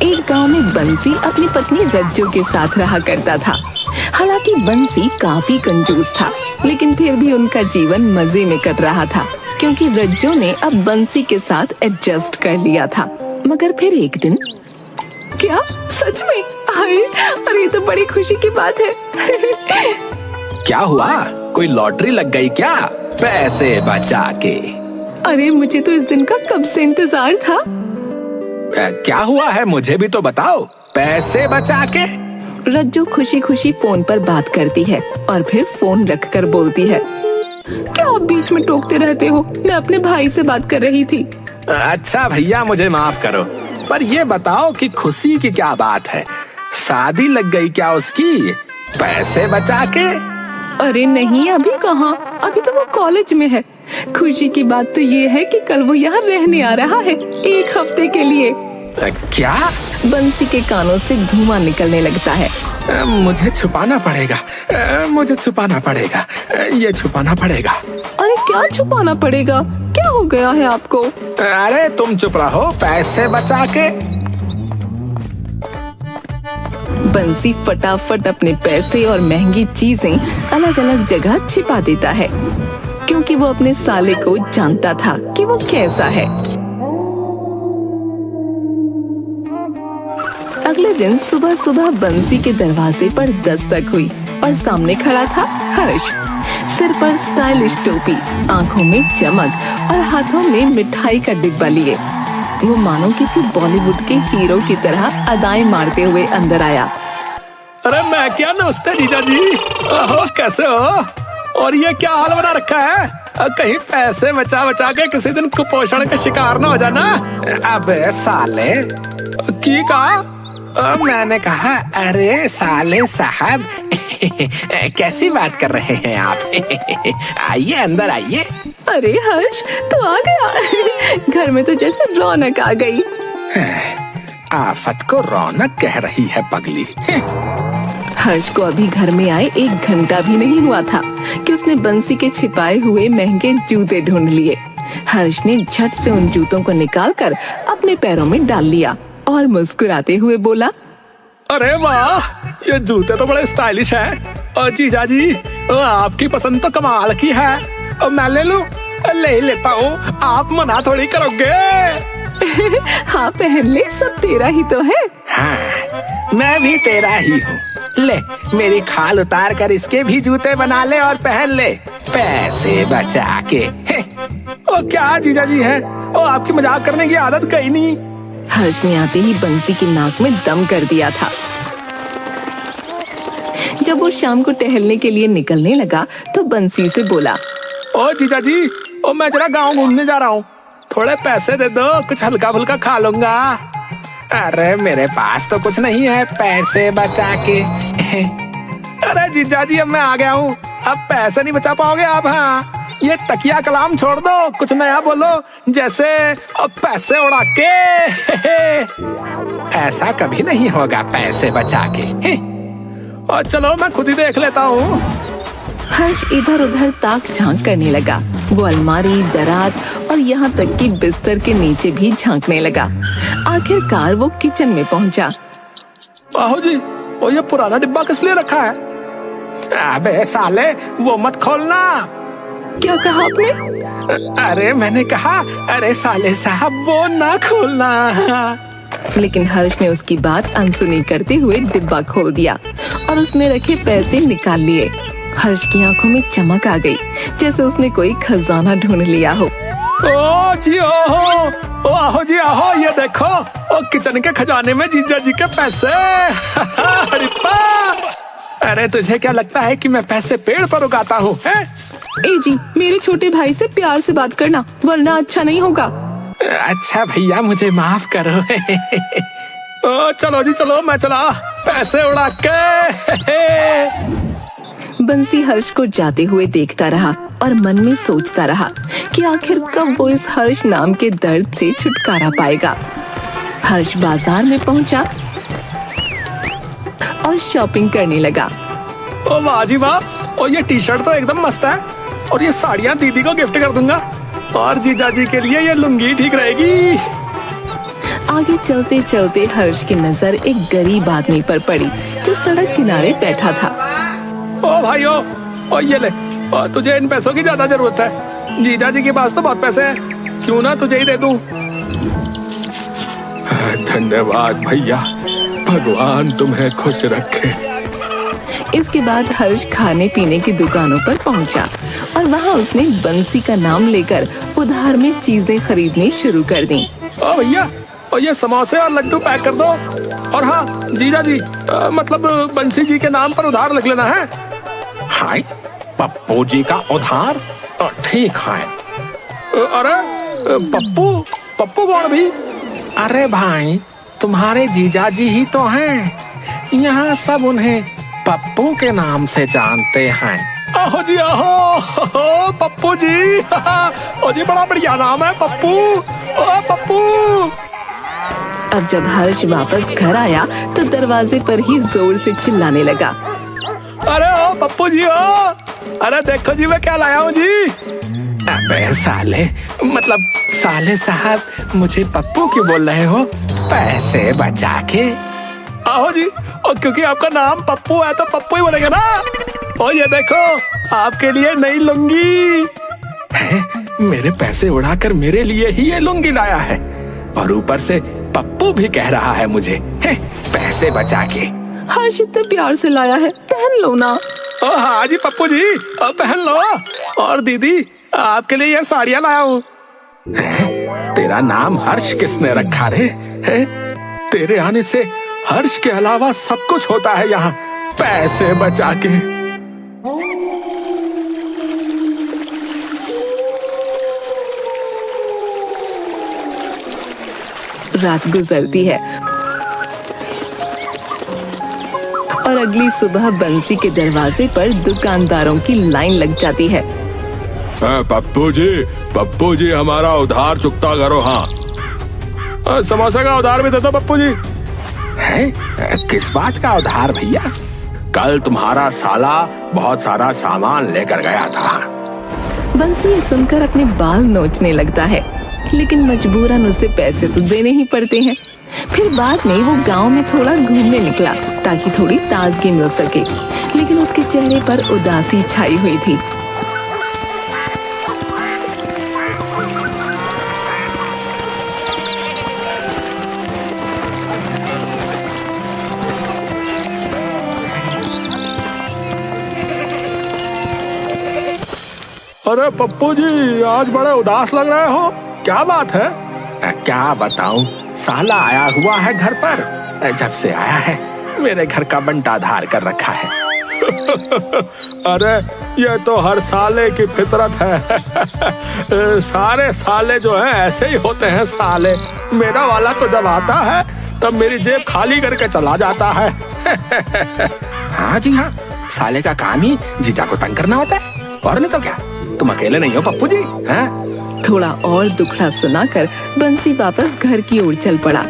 एक गांव में बंसी अपनी पत्नी रज्जो के साथ रहा करता था। हालांकि बंसी काफी कंजूस था, लेकिन फिर भी उनका जीवन मजे में कट रहा था, क्योंकि रज्जो ने अब बंसी के साथ एडजस्ट कर लिया था। मगर फिर एक दिन, क्या सच में? अरे ये तो बड़ी खुशी की बात है। क्या हुआ? कोई लॉटरी लग गई क्या? पैसे बचा के। अरे मुझे तो इस दिन का कब से इंतजार था। क्या हुआ है, मुझे भी तो बताओ। पैसे बचा के? रज्जो खुशी खुशी फोन पर बात करती है और फिर फोन रखकर बोलती है, क्या आप बीच में टोकते रहते हो? मैं अपने भाई से बात कर रही थी। अच्छा भैया, मुझे माफ करो, पर ये बताओ कि खुशी की क्या बात है? शादी लग गई क्या उसकी? पैसे बचा के? अरे नहीं, अभी कहाँ, अभी तो वो कॉलेज में है। खुशी की बात तो ये है कि कल वो यहाँ रहने आ रहा है 1 हफ्ते के लिए। क्या? बंसी के कानों से धुआं निकलने लगता है। मुझे छुपाना पड़ेगा, मुझे छुपाना पड़ेगा, ये छुपाना पड़ेगा। अरे क्या छुपाना पड़ेगा? क्या हो गया है आपको? अरे तुम चुप रहो, पैसे बचा के। बंसी फटाफट अपने पैसे और महंगी चीजें अलग अलग जगह छिपा देता है, क्योंकि वो अपने साले को जानता था कि वो कैसा है। अगले दिन सुबह सुबह बंसी के दरवाजे पर दस्तक हुई और सामने खड़ा था हर्ष। सिर पर स्टाइलिश टोपी, आंखों में चमक और हाथों में मिठाई का डिब्बा लिए वो मानो किसी बॉलीवुड के हीरो की तरह अदाएं मारते हुए अंदर आया। अरे मैं क्या, नमस्ते जीजा जी। ओहो, कैसे हो? और ये क्या हाल बना रखा है? कहीं पैसे बचा बचा के किसी दिन कुपोषण का शिकार न हो जाना। अबे साले, की कहा? मैंने कहा, अरे साले साहब कैसी बात कर रहे हैं आप? आइए अंदर आइए। अरे हर्ष, तो आ गया। घर में तो जैसे रौनक आ गई। आफत को रौनक कह रही है पगली। हर्ष को अभी घर में आए 1 घंटा भी नहीं हुआ था कि उसने बंसी के छिपाए हुए महंगे जूते ढूंढ लिए। हर्ष ने झट से उन जूतों को निकालकर अपने पैरों में डाल लिया और मुस्कुराते हुए बोला, अरे वाह, ये जूते तो बड़े स्टाइलिश हैं। और जीजा जी, आपकी पसंद तो कमाल की है। और मैं ले लूं? ले लेता हूँ, आप मना थोड़ी करोगे। हाँ पहन ले, सब तेरा ही तो है। हाँ, मैं भी तेरा ही हूँ। ले, मेरी खाल उतार कर इसके भी जूते बना ले और पहन ले, पैसे बचा के। ओ क्या जीजा जी है, ओ आपकी मजाक करने की आदत कहीं नहीं। हर्ष ने आते ही बंसी की नाक में दम कर दिया था। जब वो शाम को टहलने के लिए निकलने लगा तो बंसी से बोला, ओ जीजा जी, ओ मैं जरा गांव घूमने जा रहा हूँ, थोड़े पैसे दे दो, कुछ हल्का फुल्का खा लूंगा। अरे मेरे पास तो कुछ नहीं है, पैसे बचा के। अरे जीजा जी, अब मैं आ गया हूँ, अब पैसे नहीं बचा पाओगे आप। हाँ, ये तकिया कलाम छोड़ दो, कुछ नया बोलो, जैसे अब पैसे उड़ा के। ऐसा कभी नहीं होगा, पैसे बचा के। और चलो मैं खुद ही देख लेता हूँ। हर्ष इधर उधर ताक झांक करने लगा। वो अलमारी, दराज और यहाँ तक कि बिस्तर के नीचे भी झांकने लगा। आखिरकार वो किचन में पहुँचा। बाहू जी, वो ये पुराना डिब्बा किस लिए रखा है? अबे साले, वो मत खोलना। क्या कहा आपने? अरे मैंने कहा, अरे साले साहब वो ना खोलना। लेकिन हर्ष ने उसकी बात अनसुनी करते हुए डिब्बा खोल दिया और उसमें रखे पैसे निकाल लिए। हर्ष की आंखों में चमक आ गई, जैसे उसने कोई खजाना ढूंढ लिया हो। ओ जी, ओहो, ओ आहो जी आहो, ये देखो, ओ किचन के खजाने में जीजा जी के पैसे। अरे तुझे क्या लगता है कि मैं पैसे पेड़ पर उगाता हूँ? ए जी, मेरे छोटे भाई से प्यार से बात करना, वरना अच्छा नहीं होगा। अच्छा भैया, मुझे माफ करो। ओ चलो जी चलो, मैं चला, पैसे उड़ा के। बंसी हर्ष को जाते हुए देखता रहा और मन में सोचता रहा कि आखिर कब वो इस हर्ष नाम के दर्द से छुटकारा पाएगा। हर्ष बाजार में पहुंचा और शॉपिंग करने लगा। ओ वाह जी वाह, और ये टी शर्ट तो एकदम मस्त है, और ये साड़ियाँ दीदी को गिफ्ट कर दूंगा, और जीजा जी के लिए ये लुंगी ठीक रहेगी। आगे चलते चलते हर्ष की नजर एक गरीब आदमी पर पड़ी जो सड़क किनारे बैठा था। ओ भाई ओ ये ले, तुझे इन पैसों की ज्यादा जरूरत है। जीजा जी के पास तो बहुत पैसे हैं, क्यों ना तुझे ही दे दूं। धन्यवाद भैया, भगवान तुम्हें खुश रखे। इसके बाद हर्ष खाने पीने की दुकानों पर पहुंचा और वहां उसने बंसी का नाम लेकर उधार में चीजें खरीदनी शुरू कर दी। ओ भैया, और ये समोसे और लड्डू पैक कर दो। और हाँ जीजा जी, मतलब बंसी जी के नाम पर उधार लिख लेना है। हाय, पप्पू जी का उधार तो ठीक है। अरे पप्पू, पप्पू कौन भी? अरे भाई, तुम्हारे जीजा जी ही तो हैं। यहाँ सब उन्हें पप्पू के नाम से जानते हैं। आहो जी आहो, पप्पू जी। ओ जी, बड़ा बढ़िया नाम है पप्पू। ओ पप्पू। अब जब हर्ष वापस घर आया तो दरवाजे पर ही जोर से चिल्लाने लगा। अरे ओ पप्पू जी, ओ अरे देखो जी मैं क्या लाया हूँ जी। अबे साले, मतलब साले साहब, मुझे पप्पू क्यों बोल रहे हो? पैसे बचा के। आहो जी, और क्योंकि आपका नाम पप्पू है तो पप्पू ही बोलेंगे ना। और ये देखो आपके लिए नई लुंगी है। मेरे पैसे उड़ाकर मेरे लिए ही ये लुंगी लाया है, और ऊपर से पप्पू भी कह रहा है मुझे है, पैसे बचा के। हर्ष इतने प्यार से लाया है, पहन लो ना। ओ हाँ जी पप्पू जी, अब पहन लो। और दीदी, आपके लिए ये साड़ियाँ लाया हूँ। तेरा नाम हर्ष किसने रखा रे? है? तेरे आने से हर्ष के अलावा सब कुछ होता है यहाँ, पैसे बचा के। रात गुजरती है और अगली सुबह बंसी के दरवाजे पर दुकानदारों की लाइन लग जाती है। पप्पू जी हमारा उधार चुकता करो। हाँ, समोसे का उधार भी दे दो पप्पू जी। है? किस बात का उधार भैया? कल तुम्हारा साला बहुत सारा सामान लेकर गया था। बंसी ये सुनकर अपने बाल नोचने लगता है, लेकिन मजबूरन उसे पैसे तो देने ही पड़ते हैं। फिर बाद में वो गांव में थोड़ा घूमने निकला ताकि थोड़ी ताजगी मिल सके, लेकिन उसके चेहरे पर उदासी छाई हुई थी। अरे पप्पू जी, आज बड़े उदास लग रहे हो, क्या बात है? क्या बताऊं, साला आया हुआ है घर पर। जब से आया है मेरे घर का बंटा धार कर रखा है। अरे ये तो हर साले की फितरत है। सारे साले जो हैं ऐसे ही होते हैं साले। मेरा वाला तो जब आता है तब मेरी जेब खाली करके चला जाता है। हाँ जी हाँ, साले का काम ही जीजा को तंग करना होता है, और नहीं तो क्या। तुम अकेले नहीं हो पप्पू जी। हाँ? थोड़ा और दुखड़ा सुनाकर बंसी वापस घर की ओर चल पड़ा।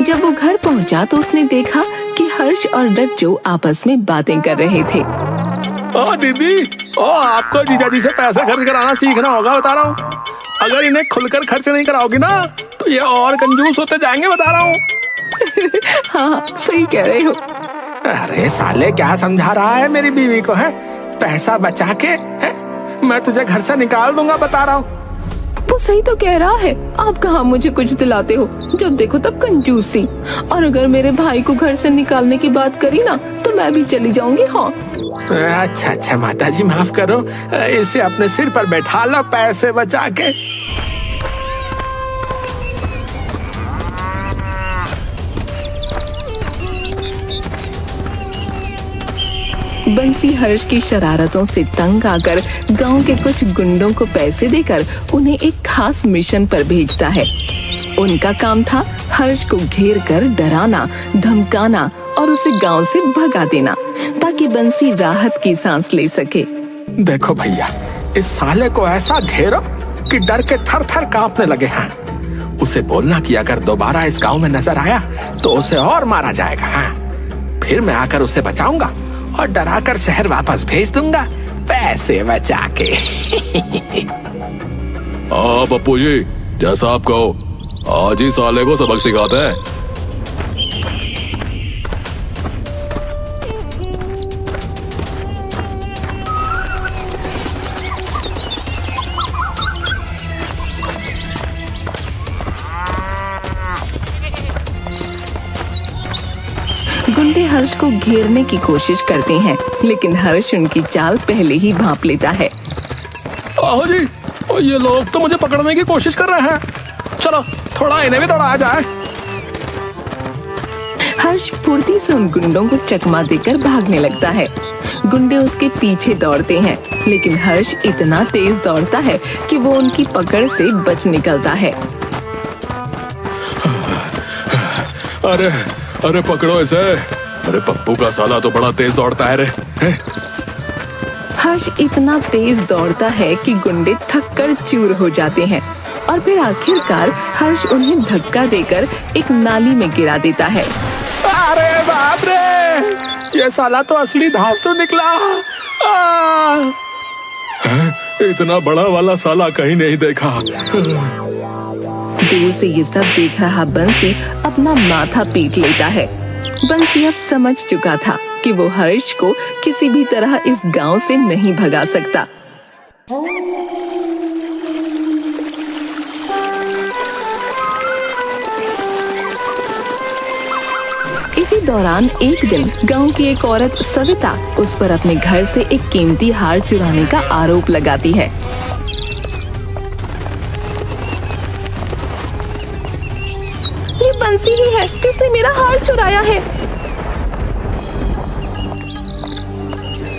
जब वो घर पहुंचा तो उसने देखा कि हर्ष और रज्जू आपस में बातें कर रहे थे। ओ दीदी, ओ आपको जीजा जी से पैसे खर्च कराना सीखना होगा, बता रहा हूँ। अगर इन्हें खुलकर खर्च नहीं कराओगी ना तो ये और कंजूस होते जाएंगे, बता रहा हूँ। हाँ, सही कह रहे हो। अरे साले, क्या समझा रहा है मेरी बीवी को? है पैसा बचा के है? मैं तुझे घर से निकाल दूंगा, बता रहा हूँ। वो सही तो कह रहा है। आप कहाँ मुझे कुछ दिलाते हो, जब देखो तब कंजूसी। और अगर मेरे भाई को घर से निकालने की बात करी ना तो मैं भी चली जाऊंगी। हाँ अच्छा अच्छा माता जी, माफ करो, इसे अपने सिर पर बैठा लो पैसे बचा के। बंसी हर्ष की शरारतों से तंग आकर गांव के कुछ गुंडों को पैसे देकर उन्हें एक खास मिशन पर भेजता है। उनका काम था हर्ष को घेर कर डराना, धमकाना और उसे गांव से भगा देना ताकि बंसी राहत की सांस ले सके। देखो भैया, इस साले को ऐसा घेरो कि डर के थर थर कांपने लगे हैं। उसे बोलना कि अगर दोबारा इस गांव में नजर आया तो उसे और मारा जाएगा। हाँ, फिर मैं आकर उसे बचाऊंगा और डराकर शहर वापस भेज दूंगा, पैसे बचा के। हाँ पप्पू जी, जैसा आप कहो, आज ही साले को सबक सिखाते हैं। गुंडे हर्ष को घेरने की कोशिश करते हैं, लेकिन हर्ष उनकी चाल पहले ही भांप लेता है। आओ जी, ये लोग तो मुझे पकड़ने की कोशिश कर रहे हैं। चलो थोड़ा इन्हें भी दौड़ाया जाए। हर्ष फुर्ती से उन गुंडों को चकमा देकर भागने लगता है। गुंडे उसके पीछे दौड़ते हैं, लेकिन हर्ष इतना तेज दौड़ता है कि वो उनकी पकड़ से बच निकलता है। अरे अरे पकड़ो इसे। अरे पप्पू का साला तो बड़ा तेज दौड़ता है रे। हर्ष इतना तेज दौड़ता है कि गुंडे थककर चूर हो जाते हैं और फिर आखिरकार हर्ष उन्हें धक्का देकर एक नाली में गिरा देता है। अरे बाप रे, ये साला तो असली धांसू निकला। इतना बड़ा वाला साला कहीं नहीं देखा। दूर से ये सब देख रहा बंसी अपना माथा पीट लेता है। बंसी अब समझ चुका था कि वो हर्ष को किसी भी तरह इस गांव से नहीं भगा सकता। इसी दौरान एक दिन गांव की एक औरत सविता उस पर अपने घर से एक कीमती हार चुराने का आरोप लगाती है। ये बंसी ही है जिसने मेरा हार चुराया है।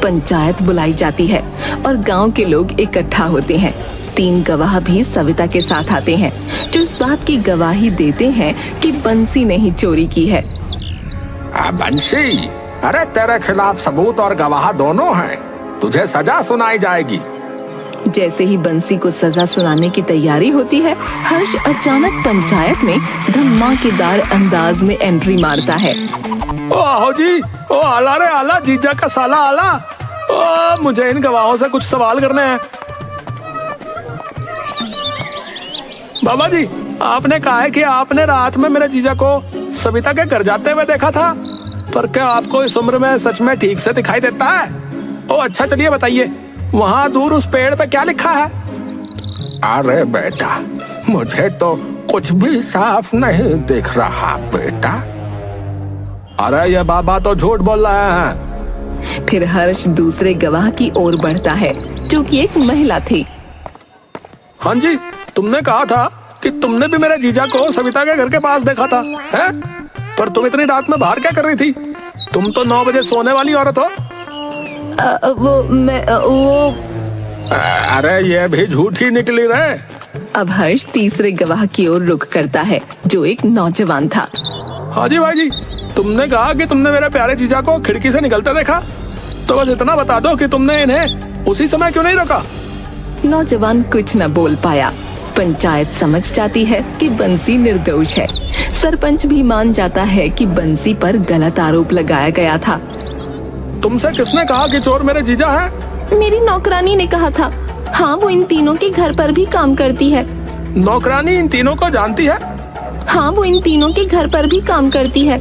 पंचायत बुलाई जाती है और गांव के लोग इकट्ठा होते हैं। 3 गवाह भी सविता के साथ आते हैं, जो इस बात की गवाही देते हैं कि बंसी ने ही चोरी की है। बंसी, अरे तेरे खिलाफ सबूत और गवाह दोनों हैं, तुझे सजा सुनाई जाएगी। जैसे ही बंसी को सजा सुनाने की तैयारी होती है, हर्ष अचानक पंचायत में धमाकेदार अंदाज में एंट्री मारता है। ओ आओ जी, ओ आला रे आला, जीजा का साला आला। ओ मुझे इन गवाहों से कुछ सवाल करने हैं। बाबा जी, आपने कहा है कि आपने रात में मेरे जीजा को सविता के घर जाते हुए देखा था, पर क्या आपको इस उम्र में सच में ठीक से दिखाई देता है? ओ अच्छा, चलिए बताइए, वहाँ दूर उस पेड़ पे क्या लिखा है? अरे बेटा, मुझे तो कुछ भी साफ नहीं दिख रहा बेटा। अरे ये बाबा तो झूठ बोल रहे हैं। फिर हर्ष दूसरे गवाह की ओर बढ़ता है, जो कि एक महिला थी। हाँ जी, तुमने कहा था कि तुमने भी मेरे जीजा को सविता के घर के पास देखा था, हैं? पर तुम इतनी रात में बाहर क्या कर रही थी? तुम तो 9 बजे सोने वाली औरत हो। अरे ये भी झूठी निकली रे। अब हर्ष तीसरे गवाह की ओर रुख करता है, जो एक नौजवान था। हाँ जी भाई जी, तुमने कहा कि तुमने मेरे प्यारे जीजा को खिड़की से निकलते देखा, तो बस इतना बता दो कि तुमने इन्हें उसी समय क्यों नहीं रोका? नौजवान कुछ न बोल पाया। पंचायत समझ जाती है कि बंसी निर्दोष है। सरपंच भी मान जाता है कि बंसी पर गलत आरोप लगाया गया था। तुमसे किसने कहा कि चोर मेरे जीजा है? मेरी नौकरानी ने कहा था। हाँ, वो इन तीनों के घर पर भी काम करती है। नौकरानी इन तीनों को जानती है? हाँ, वो इन तीनों के घर पर भी काम करती है।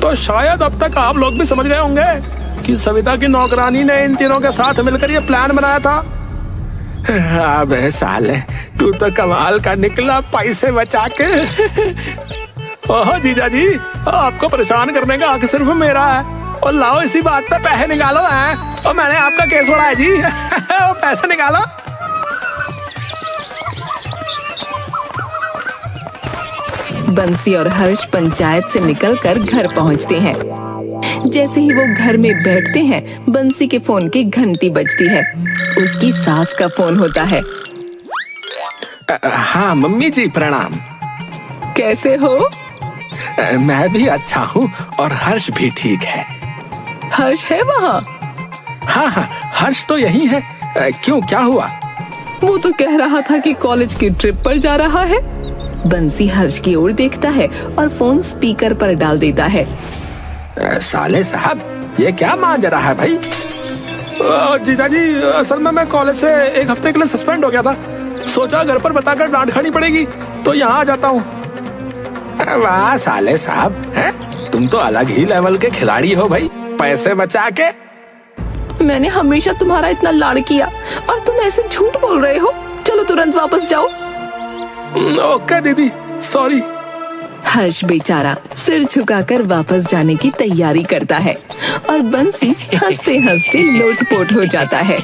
तो शायद अब तक आप लोग भी समझ गए होंगे कि सविता की नौकरानी ने इन तीनों के साथ मिलकर ये प्लान बनाया था। अबे साले, तू तो कमाल का निकला पैसे बचा के। ओहो जीजा जी, आपको परेशान करने का हक सिर्फ मेरा है। और लाओ इसी बात पे पैसे निकालो हैं। और मैंने आपका केस बढ़ाया जी। वो पैसे निकालो। बंसी और हर्ष पंचायत से निकलकर घर पहुंचते हैं। जैसे ही वो घर में बैठते हैं, बंसी के फोन की घंटी बजती है। उसकी सास का फोन होता है। हाँ मम्मी जी, प्रणाम। कैसे हो? मैं भी अच्छा हूँ और हर्ष भी ठीक है। हर्ष है वहाँ? हाँ हाँ, हर्ष तो यही है। क्यों, क्या हुआ? वो तो कह रहा था कि कॉलेज की ट्रिप पर जा रहा है। बंसी हर्ष की ओर देखता है और फोन स्पीकर पर डाल देता है। साले साहब, ये क्या माजरा है भाई? जीजा जी, असल में मैं कॉलेज से 1 हफ्ते के लिए सस्पेंड हो गया था। सोचा घर पर बताकर डांट खानी पड़ेगी, तो यहाँ आ जाता हूँ। वाह साले साहब, हैं? तुम तो अलग ही लेवल के खिलाड़ी हो भाई, पैसे बचा के। मैंने हमेशा तुम्हारा इतना लाड़ किया और तुम ऐसे झूठ बोल रहे हो। चलो तुरंत वापस जाओ। ओके दीदी, सॉरी। हर्ष बेचारा सिर झुकाकर वापस जाने की तैयारी करता है और बंसी हंसते हंसते लोटपोट हो जाता है।